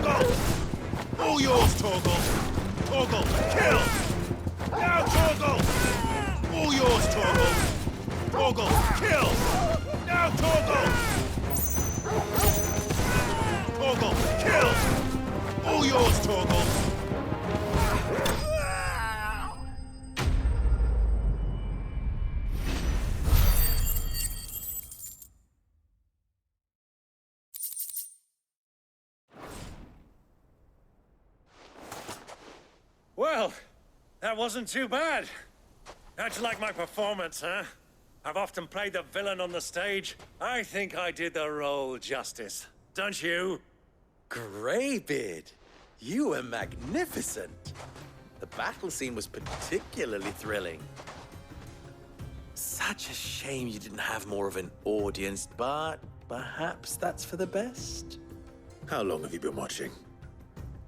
Torgal! All yours, Torgal! Torgal, kill! Now, Torgal! All yours, Torgal! Torgal, kill! Now, Torgal! Torgal, kill! All yours, Torgal! Well, that wasn't too bad. How'd you like my performance, huh? I've often played the villain on the stage. I think I did the role justice. Don't you? Greybeard, you were magnificent. The battle scene was particularly thrilling. Such a shame you didn't have more of an audience, but perhaps that's for the best. How long have you been watching?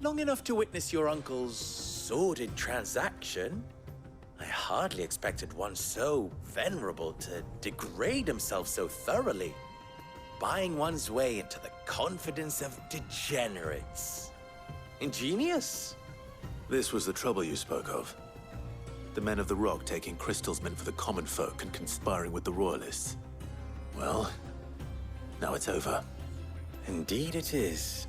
Long enough to witness your uncle's sordid transaction. I hardly expected one so venerable to degrade himself so thoroughly, buying one's way into the confidence of degenerates. Ingenious. This was the trouble you spoke of. The men of the Rock taking crystals meant for the common folk and conspiring with the Royalists. Well, now it's over. Indeed it is.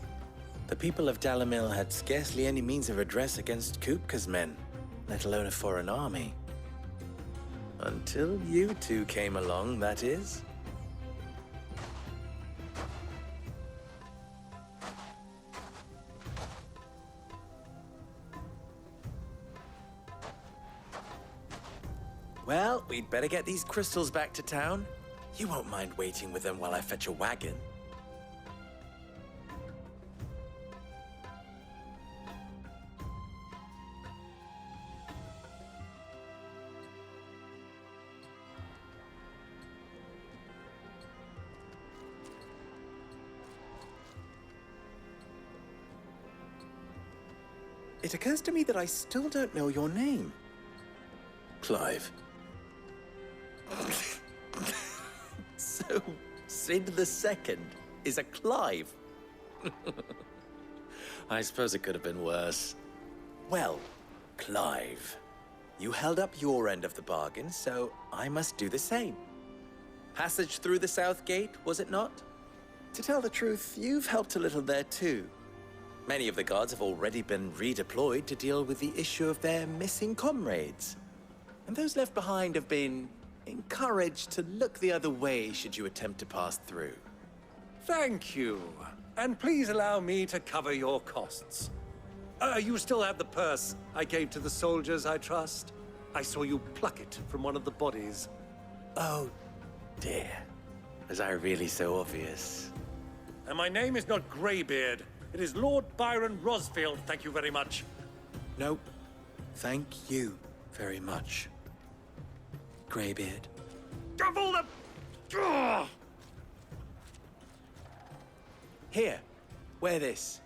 The people of Dalamil had scarcely any means of redress against Kupka's men, let alone a foreign army. Until you two came along, that is. Well, we'd better get these crystals back to town. You won't mind waiting with them while I fetch a wagon. It occurs to me that I still don't know your name. Clive. So, Sid the Second is a Clive. I suppose it could have been worse. Well, Clive, you held up your end of the bargain, so I must do the same. Passage through the South Gate, was it not? To tell the truth, you've helped a little there too. Many of the guards have already been redeployed to deal with the issue of their missing comrades. And those left behind have been encouraged to look the other way should you attempt to pass through. Thank you. And please allow me to cover your costs. You still have the purse I gave to the soldiers, I trust? I saw you pluck it from one of the bodies. Oh, dear. Was I really so obvious? And my name is not Greybeard. It is Lord Byron Rosfield, thank you very much. Nope. Thank you very much, Greybeard. Double the... Ugh! Here, wear this.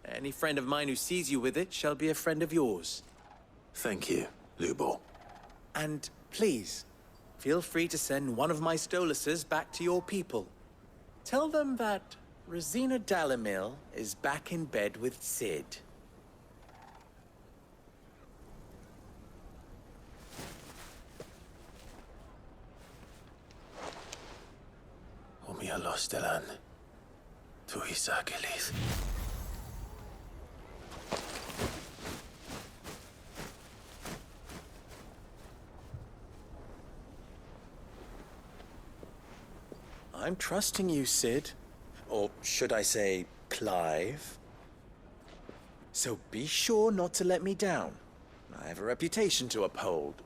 Any friend of mine who sees you with it shall be a friend of yours. Thank you, Lubor. And please, feel free to send one of my Stoluses back to your people. Tell them that Rosina Dalamil is back in bed with Sid. Omia Lostelan. Tuisa Kelis. I'm trusting you, Sid. Or should I say, Clive? So be sure not to let me down. I have a reputation to uphold.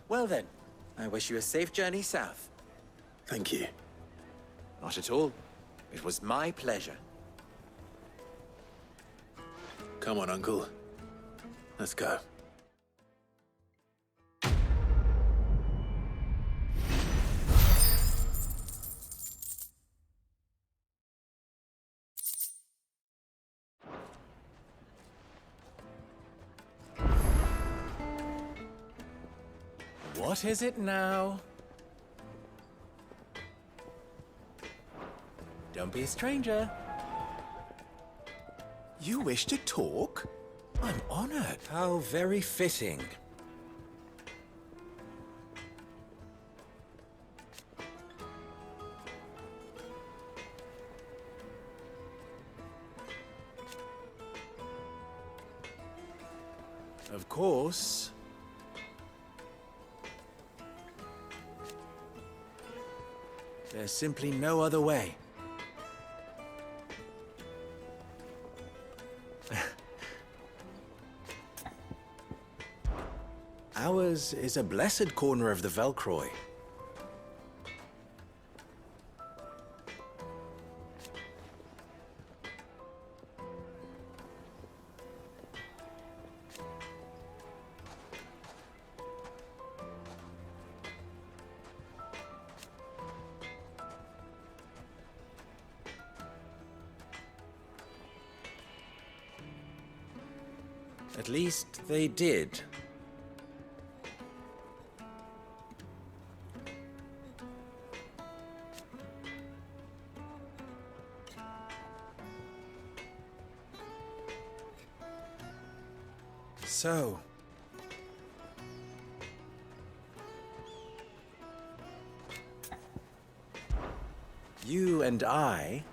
Well then, I wish you a safe journey south. Thank you. Not at all. It was my pleasure. Come on, Uncle. Let's go. What is it now? Don't be a stranger. You wish to talk? I'm honored. How very fitting. Of course. There's simply no other way. Ours is a blessed corner of the Velcroy. At least they did. So, you and I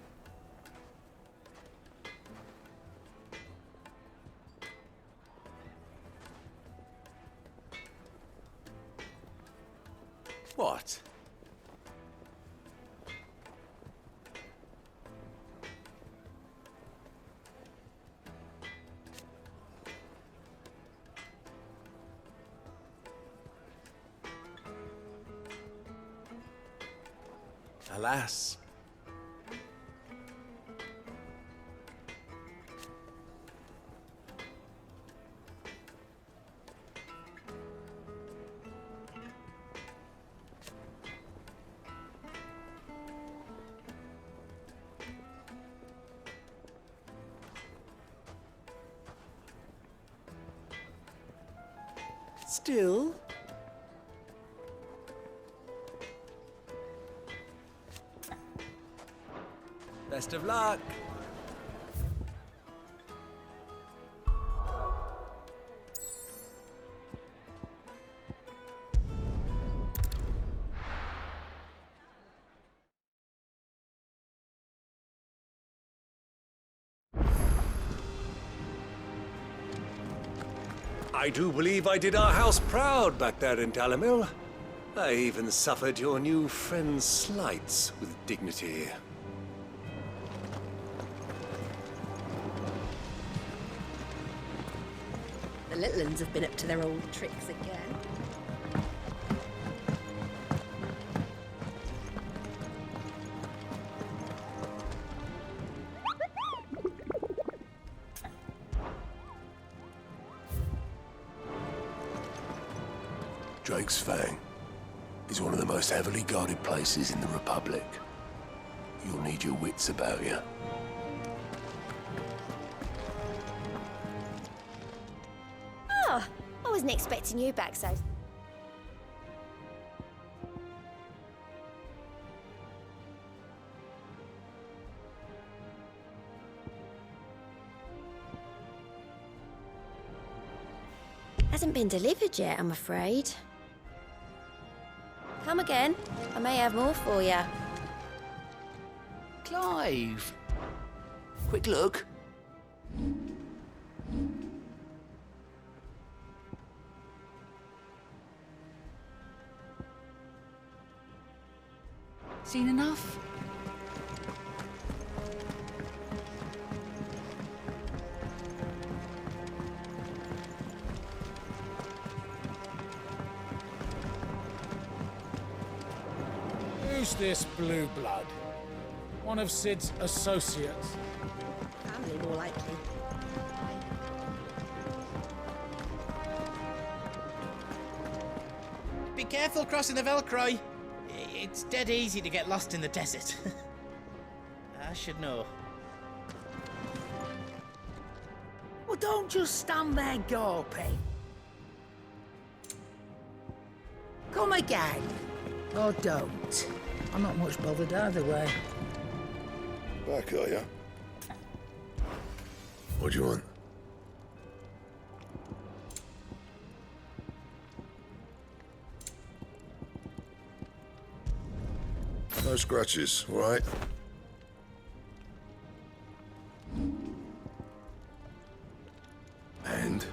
what? Alas. Still, best of luck. I do believe I did our house proud back there in Dalamil. I even suffered your new friend's slights with dignity. The little uns have been up to their old tricks again. Drake's Fang is one of the most heavily guarded places in the Republic. You'll need your wits about you. Oh, I wasn't expecting you back so... Hasn't been delivered yet, I'm afraid. Come again. I may have more for you. Clive! Quick look. Seen enough? Who's this blue blood? One of Sid's associates. Family, more likely. Be careful crossing the Velcroy. It's dead easy to get lost in the desert. I should know. Well, don't just stand there gawping. Come again. Or don't. I'm not much bothered either way. Back, are ya? What do you want? No scratches, all right? And?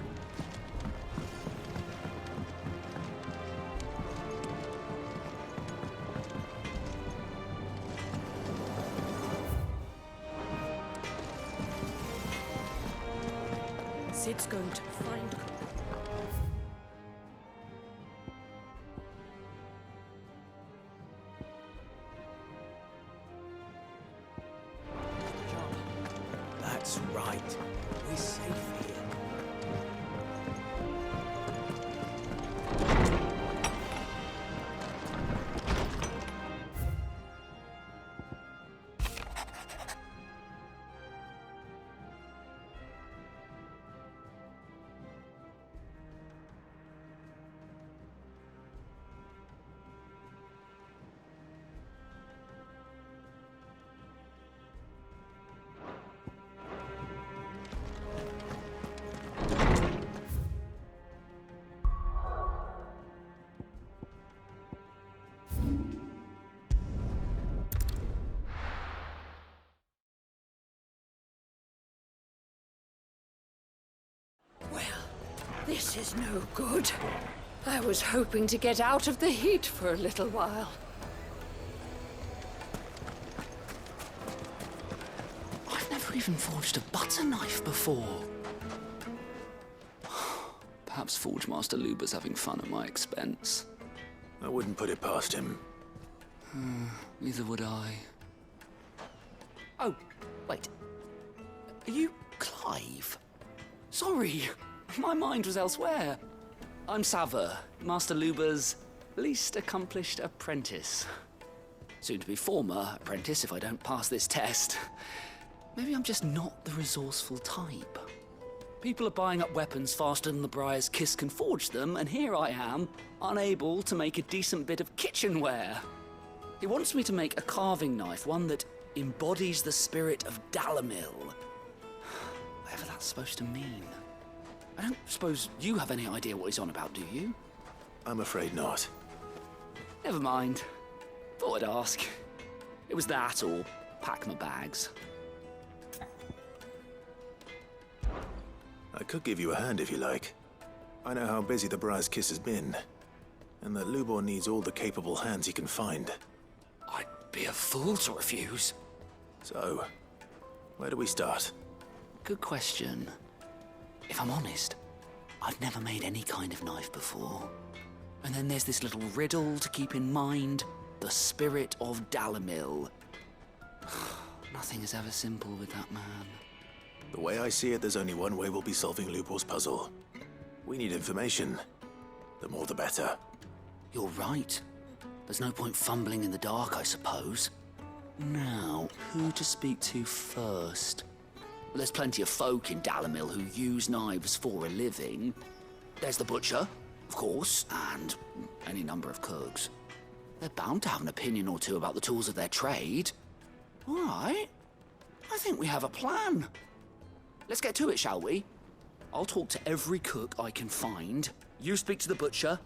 Sid's going to find... That's right. We're safe here. This is no good. I was hoping to get out of the heat for a little while. I've never even forged a butter knife before. Perhaps Forge Master Luber's having fun at my expense. I wouldn't put it past him. Neither would I. Oh, wait. Are you Clive? Sorry, my mind was elsewhere. I'm Sava, Master Luber's least accomplished apprentice. Soon to be former apprentice if I don't pass this test. Maybe I'm just not the resourceful type. People are buying up weapons faster than the Briar's Kiss can forge them, and here I am, unable to make a decent bit of kitchenware. He wants me to make a carving knife, one that embodies the spirit of Dalamil. Whatever that's supposed to mean. I don't suppose you have any idea what he's on about, do you? I'm afraid not. Never mind. Thought I'd ask. It was that or pack my bags. I could give you a hand if you like. I know how busy the Briar's Kiss has been, and that Lubor needs all the capable hands he can find. I'd be a fool to refuse. So, where do we start? Good question. If I'm honest, I've never made any kind of knife before. And then there's this little riddle to keep in mind. The spirit of Dalamil. Nothing is ever simple with that man. The way I see it, there's only one way we'll be solving Lubor's puzzle. We need information. The more the better. You're right. There's no point fumbling in the dark, I suppose. Now, who to speak to first? Well, there's plenty of folk in Dalamil who use knives for a living. There's the butcher, of course, and any number of cooks. They're bound to have an opinion or two about the tools of their trade. All right. I think we have a plan. Let's get to it, shall we? I'll talk to every cook I can find. You speak to the butcher,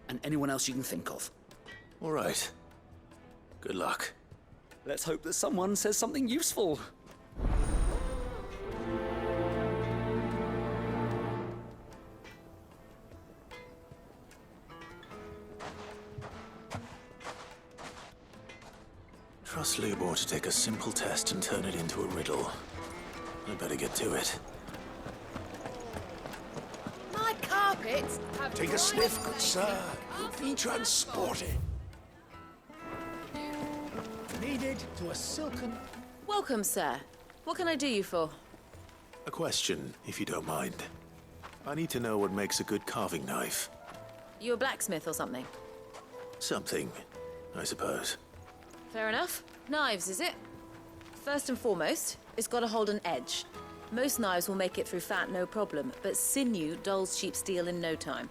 and anyone else you can think of. All right. Good luck. Let's hope that someone says something useful. Trust Lubor to take a simple test and turn it into a riddle. I better get to it. My carpets have... Take a sniff, good sir. You'll be transported. Needed to a silken... Welcome, sir. What can I do you for? A question, if you don't mind. I need to know what makes a good carving knife. You a blacksmith or something? Something, I suppose. Fair enough. Knives, is it? First and foremost, it's got to hold an edge. Most knives will make it through fat, no problem, but sinew dulls cheap steel in no time.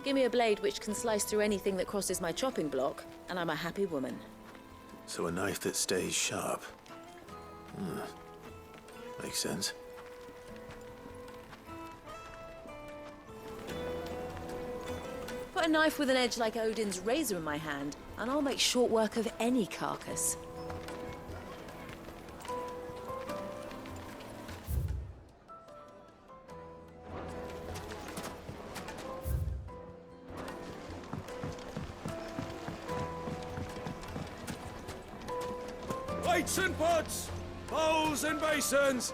Give me a blade which can slice through anything that crosses my chopping block, and I'm a happy woman. So a knife that stays sharp. Makes sense. Put a knife with an edge like Odin's razor in my hand, and I'll make short work of any carcass. Plates and pots! Bowls and basins!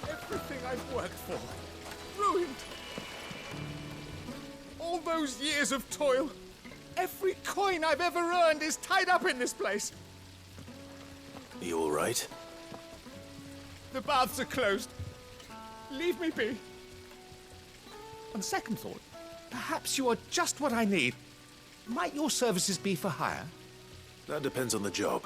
Everything I've worked for, ruined. All those years of toil, every coin I've ever earned is tied up in this place. Are you all right? The baths are closed. Leave me be. On second thought, perhaps you are just what I need. Might your services be for hire? That depends on the job.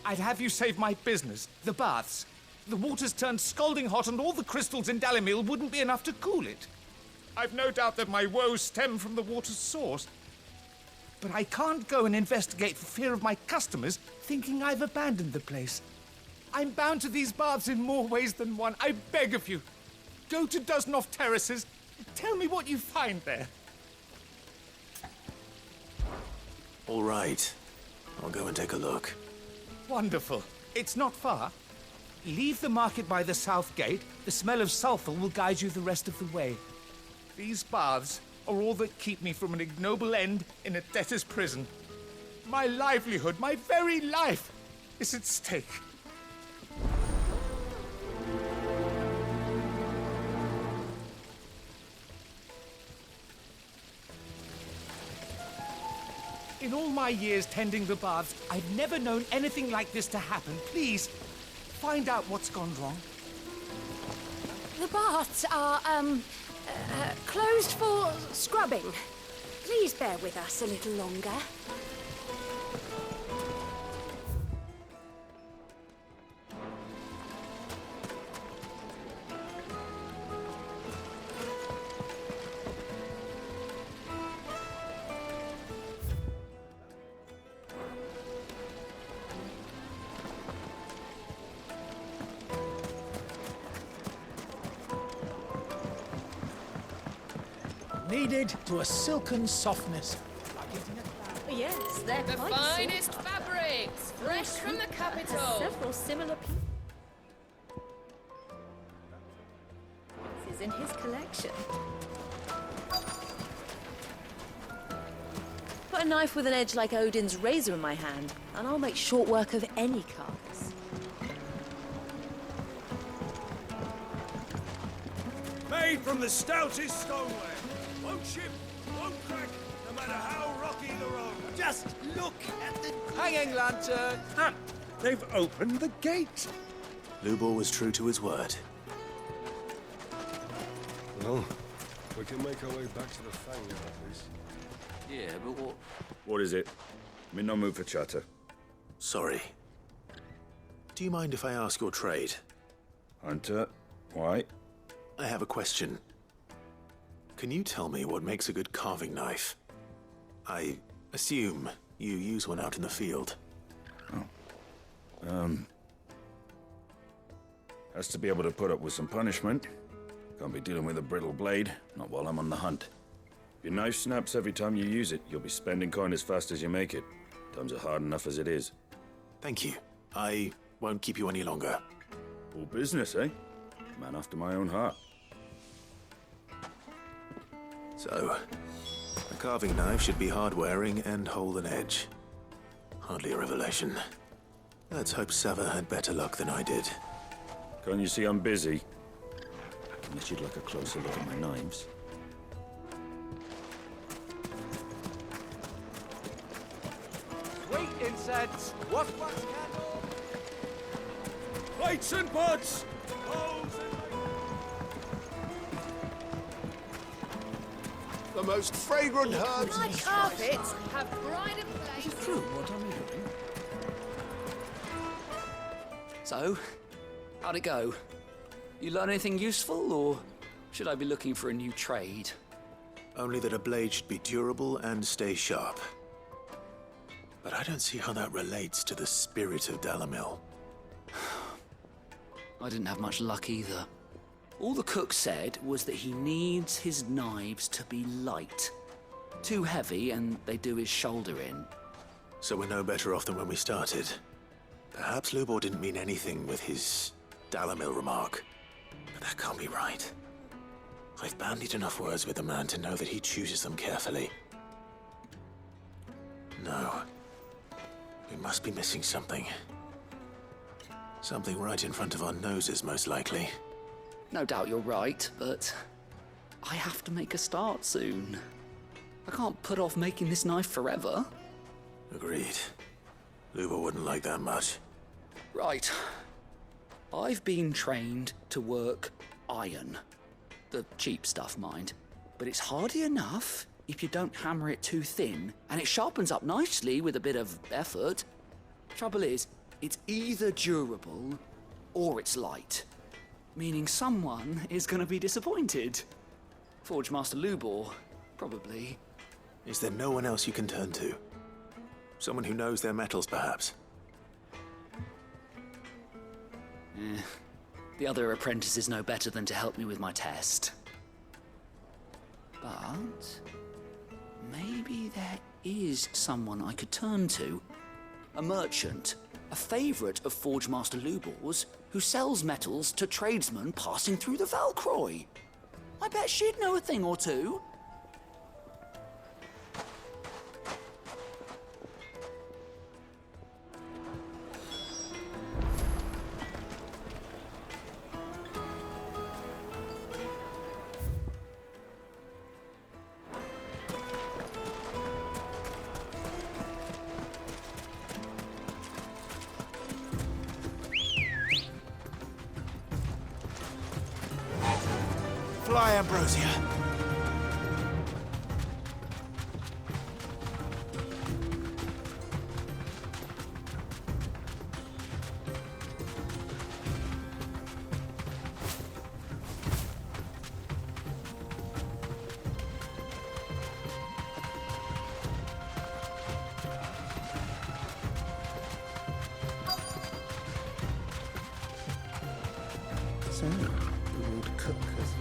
I'd have you save my business, the baths. The water's turned scalding hot and all the crystals in Dalimil wouldn't be enough to cool it. I've no doubt that my woes stem from the water's source. But I can't go and investigate for fear of my customers thinking I've abandoned the place. I'm bound to these baths in more ways than one. I beg of you. Go to Dusnoff Terraces. Tell me what you find there. All right. I'll go and take a look. Wonderful. It's not far. Leave the market by the south gate. The smell of sulphur will guide you the rest of the way. These baths are all that keep me from an ignoble end in a debtor's prison. My livelihood, my very life, is at stake. In all my years tending the baths, I've never known anything like this to happen. Please, find out what's gone wrong. The baths are, closed for scrubbing. Please bear with us a little longer. Kneaded to a silken softness. Yes, they're The quite finest soft. fabrics, fresh from the Has capital. several similar pieces in his collection. Put a knife with an edge like Odin's razor in my hand, and I'll make short work of any carcass. Made from the stoutest stoneware. Won't chip, won't crack, no matter how rocky the road. Just look at the Hanging lantern! Ah, they've opened the gate. Lubor was true to his word. Well, we can make our way back to the Fang now, please. Yeah, but what? What is it? I'm in no mood for chatter. Sorry. Do you mind if I ask your trade? Hunter, why? I have a question. Can you tell me what makes a good carving knife? I assume you use one out in the field. Has to be able to put up with some punishment. Can't be dealing with a brittle blade, not while I'm on the hunt. If your knife snaps every time you use it, you'll be spending coin as fast as you make it. Times are hard enough as it is. Thank you. I won't keep you any longer. All business, eh? Man after my own heart. So, a carving knife should be hard-wearing and hold an edge. Hardly a revelation. Let's hope Sava had better luck than I did. Can't you see I'm busy? Unless you'd like a closer look at my knives. Sweet incense! What candle? Plates and pots! Bowls and... The most fragrant herbs. My carpets have pride of place. Is it true what I'm hearing? So, how'd it go? You learn anything useful, or Should I be looking for a new trade? Only that a blade should be durable and stay sharp. But I don't see how that relates to the spirit of Dalamil. I didn't have much luck either. All the cook said was that he needs his knives to be light. Too heavy and they do his shoulder in. So we're no better off than when we started. Perhaps Lubor didn't mean anything with his Dalamil remark. But that can't be right. I've bandied enough words with the man to know that he chooses them carefully. No. We must be missing something. Something right in front of our noses, most likely. No doubt you're right, but I have to make a start soon. I can't put off making this knife forever. Agreed. Lubor wouldn't like that much. Right. I've been trained to work iron. The cheap stuff, mind. But it's hardy enough if you don't hammer it too thin, and it sharpens up nicely with a bit of effort. Trouble is, it's either durable or it's light. Meaning someone is going to be disappointed. Forge Master Lubor, probably. Is there no one else you can turn to? Someone who knows their metals, perhaps? The other apprentices know better than to help me with my test. But maybe there is someone I could turn to. A merchant, a favourite of Forge Master Lubor's, who sells metals to tradesmen passing through the Valcroy. I bet she'd know a thing or two. Fly, Ambrosia. So, the old cook has...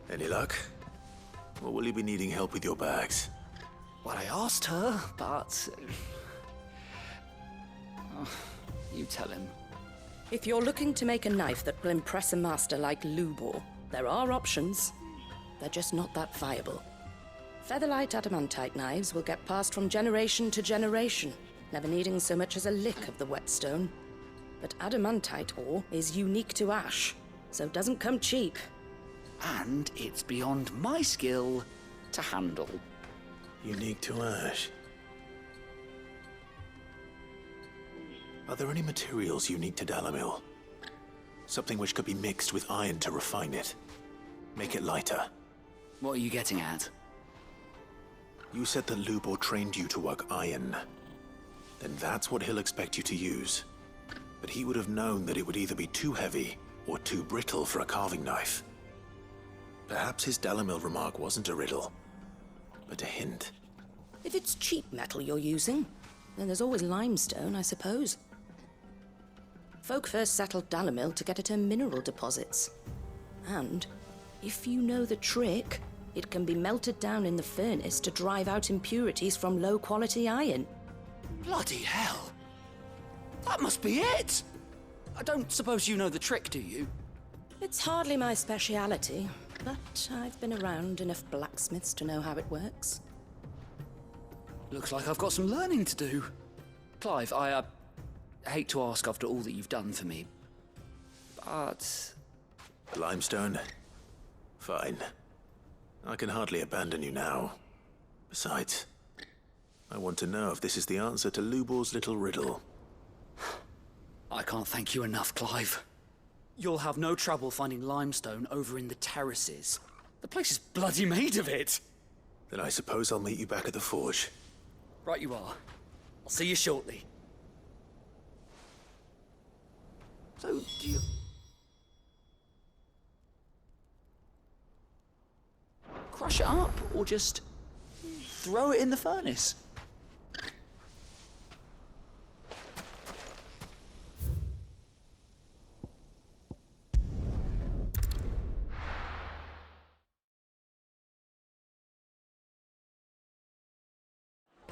Any luck? Or will you be needing help with your bags? Well, I asked her, but... you tell him. If you're looking to make a knife that will impress a master like Lubor, there are options. They're just not that viable. Featherlight adamantite knives will get passed from generation to generation, never needing so much as a lick of the whetstone. But adamantite ore is unique to ash, so it doesn't come cheap. And it's beyond my skill to handle. Unique to ash. Are there any materials unique to Dalamil? Something which could be mixed with iron to refine it. Make it lighter. What are you getting at? You said that Lubor trained you to work iron. Then that's what he'll expect you to use. But he would have known that it would either be too heavy or too brittle for a carving knife. Perhaps his Dalamil remark wasn't a riddle, but a hint. If it's cheap metal you're using, then there's always limestone, I suppose. Folk first settled Dalamil to get at her mineral deposits. And, if you know the trick, it can be melted down in the furnace to drive out impurities from low-quality iron. Bloody hell! That must be it! I don't suppose you know the trick, do you? It's hardly my speciality, but I've been around enough blacksmiths to know how it works. Looks like I've got some learning to do. Clive, I hate to ask after all that you've done for me, but... Limestone? Fine. I can hardly abandon you now. Besides, I want to know if this is the answer to Lubor's little riddle. I can't thank you enough, Clive. You'll have no trouble finding limestone over in the terraces. The place is bloody made of it. Then I suppose I'll meet you back at the forge. Right you are. I'll see you shortly. So, do you... crush it up, or just throw it in the furnace?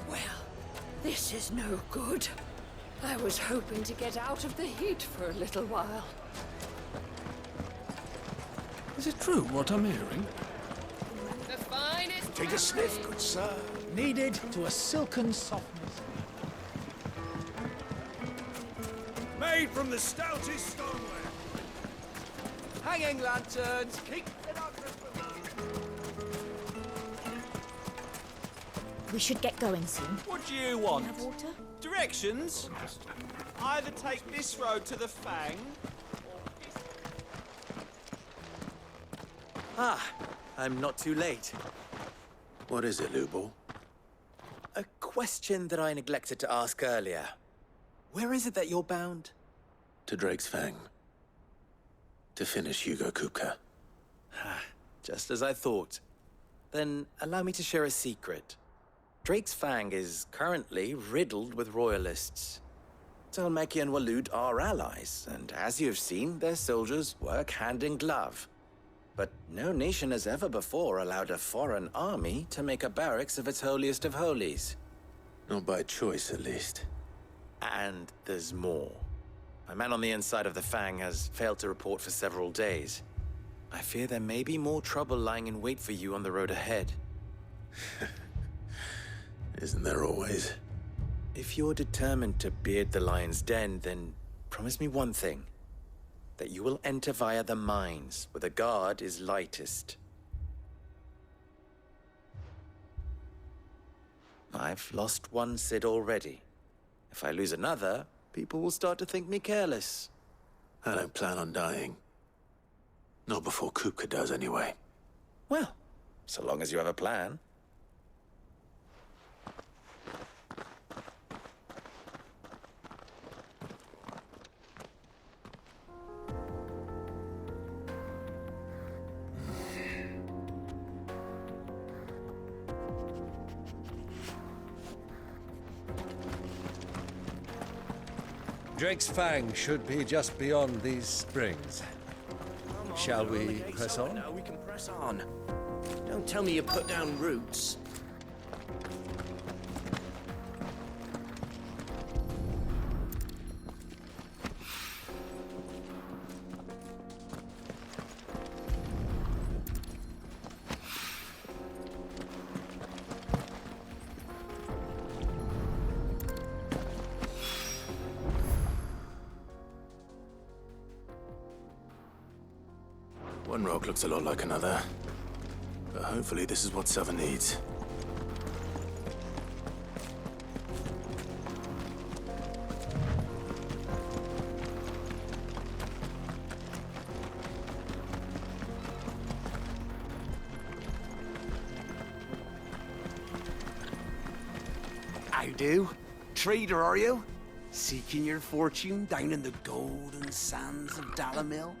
Well, this is no good. I was hoping to get out of the heat for a little while. Is it true what I'm hearing? The finest. Take a sniff, good sir. Kneaded to a silken softness. Made from the stoutest stoneware. Hanging lanterns. Keep it up. We should get going soon. What do you want? Have water? Directions? Either take this road to the Fang. Ah, I'm not too late. What is it, Lubor? A question that I neglected to ask earlier. Where is it that you're bound? To Drake's Fang. To finish Hugo Kupka. Just as I thought. Then allow me to share a secret. Drake's Fang is currently riddled with royalists. Talmeki and Walud are allies, and as you've seen, their soldiers work hand in glove. But no nation has ever before allowed a foreign army to make a barracks of its holiest of holies. Not by choice, at least. And there's more. My man on the inside of the Fang has failed to report for several days. I fear there may be more trouble lying in wait for you on the road ahead. Isn't there always? If you're determined to beard the lion's den, then promise me one thing. That you will enter via the mines, where the guard is lightest. I've lost one Cid already. If I lose another, people will start to think me careless. I don't plan on dying. Not before Kupka does, anyway. Well, so long as you have a plan. Drake's Fang should be just beyond these springs. Shall we press on? No, we can press on. Don't tell me you put down roots. One rock looks a lot like another. But hopefully this is what Sava needs. How do? Trader, are you? Seeking your fortune down in the golden sands of Dalamil?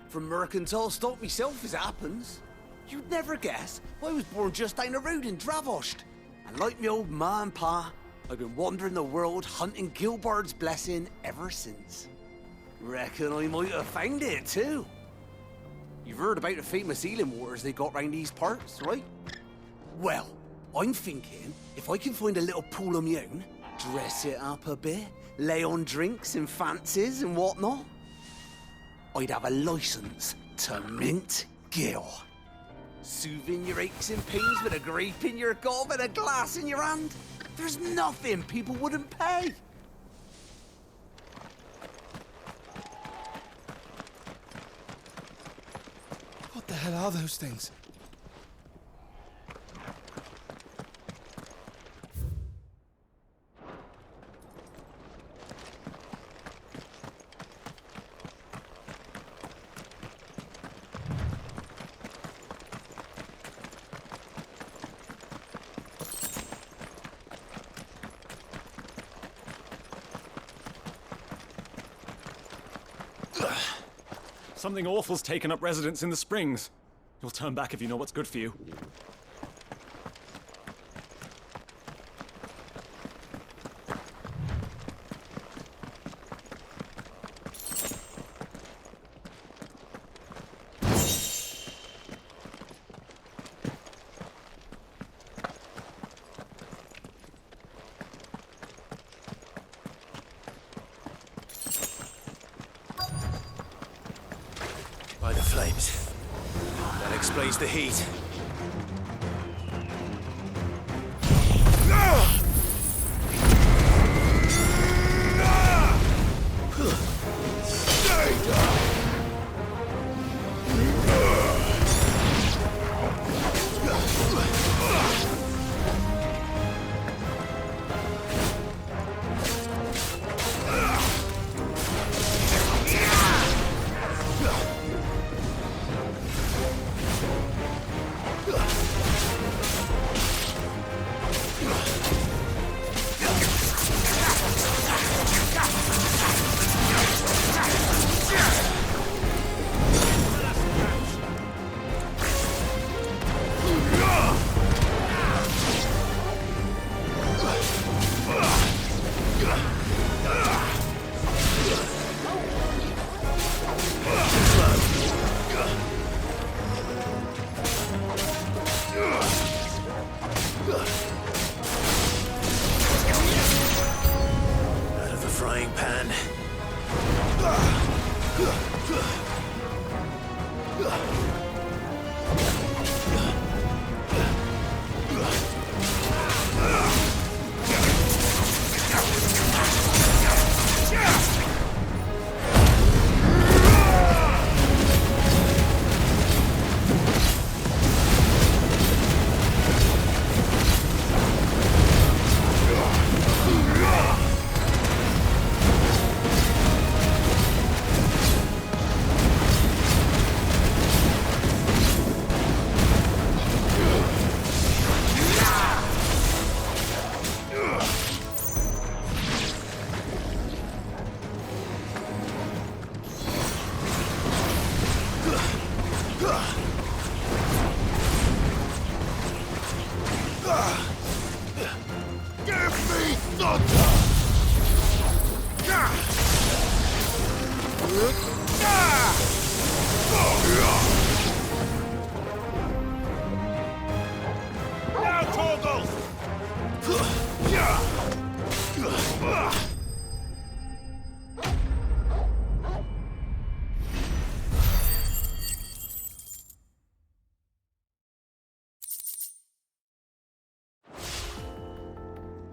From mercantile stock myself, as it happens. You'd never guess I was born just down the road in Dravost. And like me old ma and pa, I've been wandering the world hunting Gilbard's blessing ever since. Reckon I might have found it, too. You've heard about the famous healing waters they got round these parts, right? Well, I'm thinking, if I can find a little pool of my own, dress it up a bit, lay on drinks and fancies and whatnot, I'd have a license to mint Gil. Soothing your aches and pains with a grape in your gob and a glass in your hand. There's nothing people wouldn't pay. What the hell are those things? Something awful's taken up residence in the springs. You'll turn back if you know what's good for you. By the flames. That explains the heat. Out of the frying pan.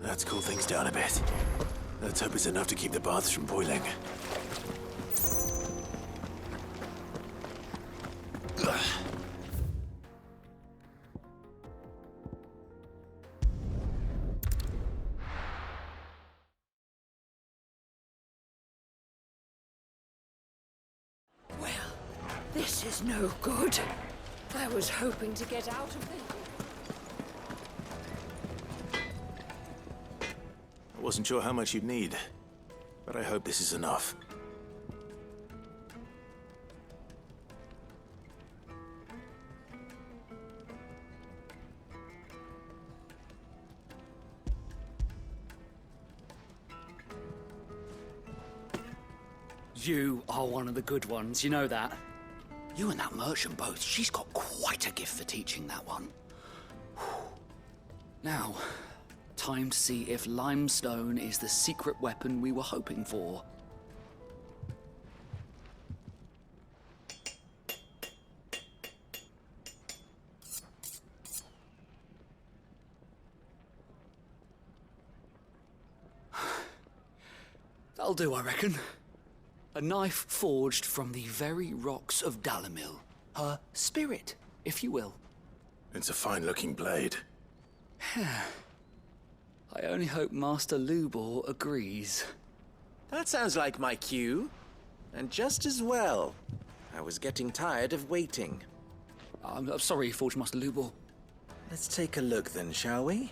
Let's cool things down a bit. Let's hope it's enough to keep the baths from boiling. Well, this is no good. I was hoping to get out of this. I wasn't sure how much you'd need, but I hope this is enough. You are one of the good ones, you know that? You and that merchant both, she's got quite a gift for teaching that one. Now, time to see if limestone is the secret weapon we were hoping for. That'll do, I reckon. A knife forged from the very rocks of Dalamil. Her spirit, if you will. It's a fine-looking blade. I only hope Master Lubor agrees. That sounds like my cue. And just as well. I was getting tired of waiting. I'm sorry, Forge Master Lubor. Let's take a look then, shall we?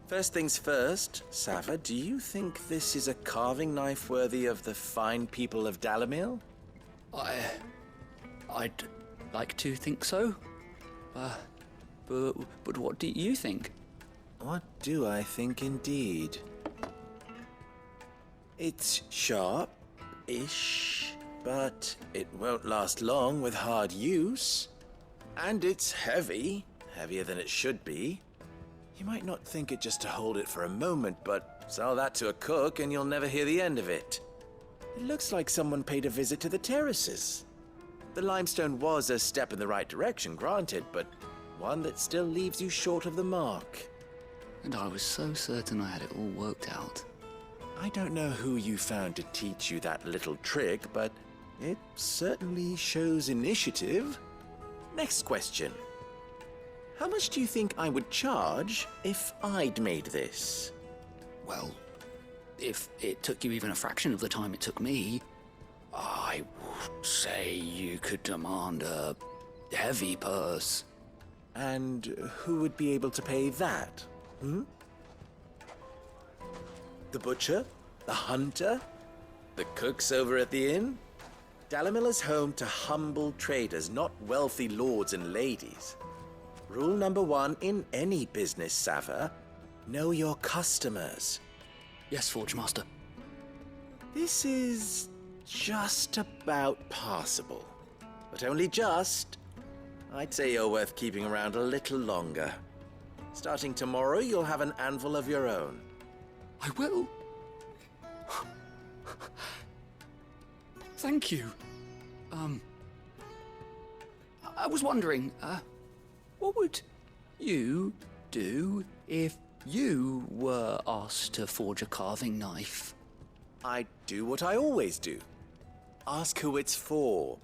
First things first, Sava, do you think this is a carving knife worthy of the fine people of Dalamil? I'd like to think so. But what do you think? What do I think indeed? It's sharp-ish, but it won't last long with hard use. And it's heavy, heavier than it should be. You might not think it just to hold it for a moment, but sell that to a cook and you'll never hear the end of it. It looks like someone paid a visit to the terraces. The limestone was a step in the right direction, granted, but one that still leaves you short of the mark. And I was so certain I had it all worked out. I don't know who you found to teach you that little trick, but it certainly shows initiative. Next question. How much do you think I would charge if I'd made this? Well, if it took you even a fraction of the time it took me, I would say you could demand a heavy purse. And who would be able to pay that? The butcher? The hunter? The cooks over at the inn? Dalimil is home to humble traders, not wealthy lords and ladies. Rule number 1 in any business, Sava: know your customers. Yes, Forge Master. This is just about passable. But only just. I'd say you're worth keeping around a little longer. Starting tomorrow, you'll have an anvil of your own. I will. Thank you. I was wondering, what would you do if you were asked to forge a carving knife? I'd do what I always do. Ask who it's for.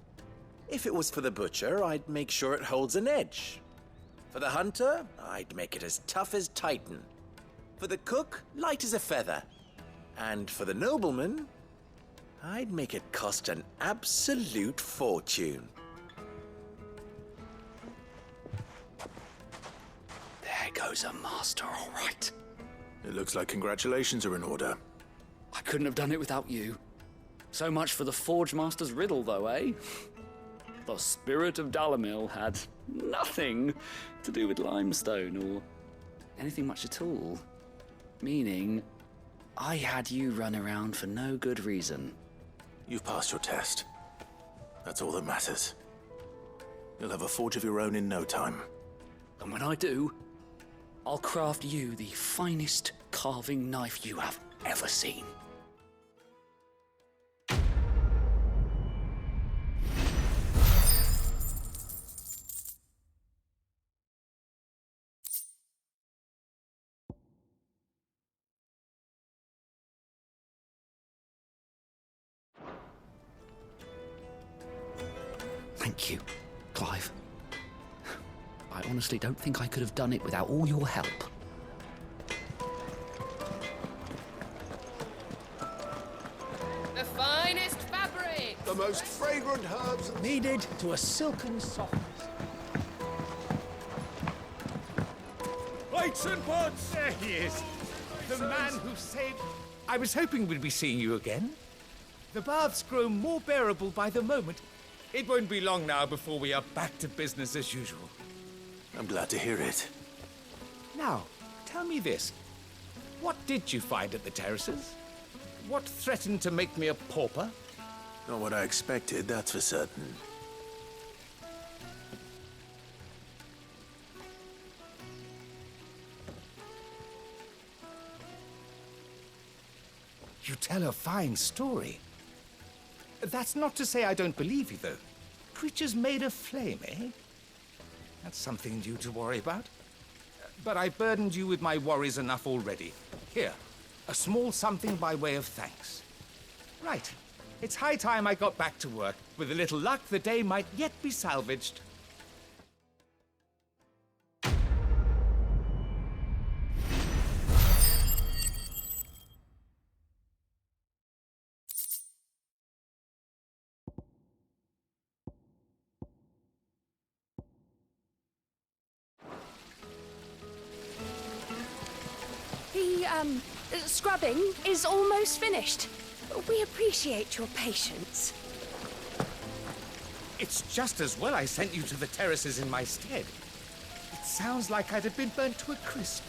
If it was for the butcher, I'd make sure it holds an edge. For the hunter, I'd make it as tough as Titan. For the cook, light as a feather. And for the nobleman, I'd make it cost an absolute fortune. There goes a master, all right. It looks like congratulations are in order. I couldn't have done it without you. So much for the Forge Master's riddle, though, eh? The spirit of Dalimil had nothing to do with limestone or anything much at all. Meaning, I had you run around for no good reason. You've passed your test. That's all that matters. You'll have a forge of your own in no time. And when I do, I'll craft you the finest carving knife you have ever seen. Thank you, Clive. I honestly don't think I could have done it without all your help. The finest fabric! The most fragrant herbs Kneaded to a silken softness. Lights and pods! There he is. The man who saved... I was hoping we'd be seeing you again. The baths grow more bearable by the moment. It won't be long now before we are back to business as usual. I'm glad to hear it. Now, tell me this. What did you find at the terraces? What threatened to make me a pauper? Not what I expected, that's for certain. You tell a fine story. That's not to say I don't believe you, though. Creatures made of flame, eh? That's something new to worry about. But I burdened you with my worries enough already. Here, a small something by way of thanks. Right. It's high time I got back to work. With a little luck, the day might yet be salvaged. The scrubbing is almost finished. We appreciate your patience. It's just as well I sent you to the terraces in my stead. It sounds like I'd have been burnt to a crisp.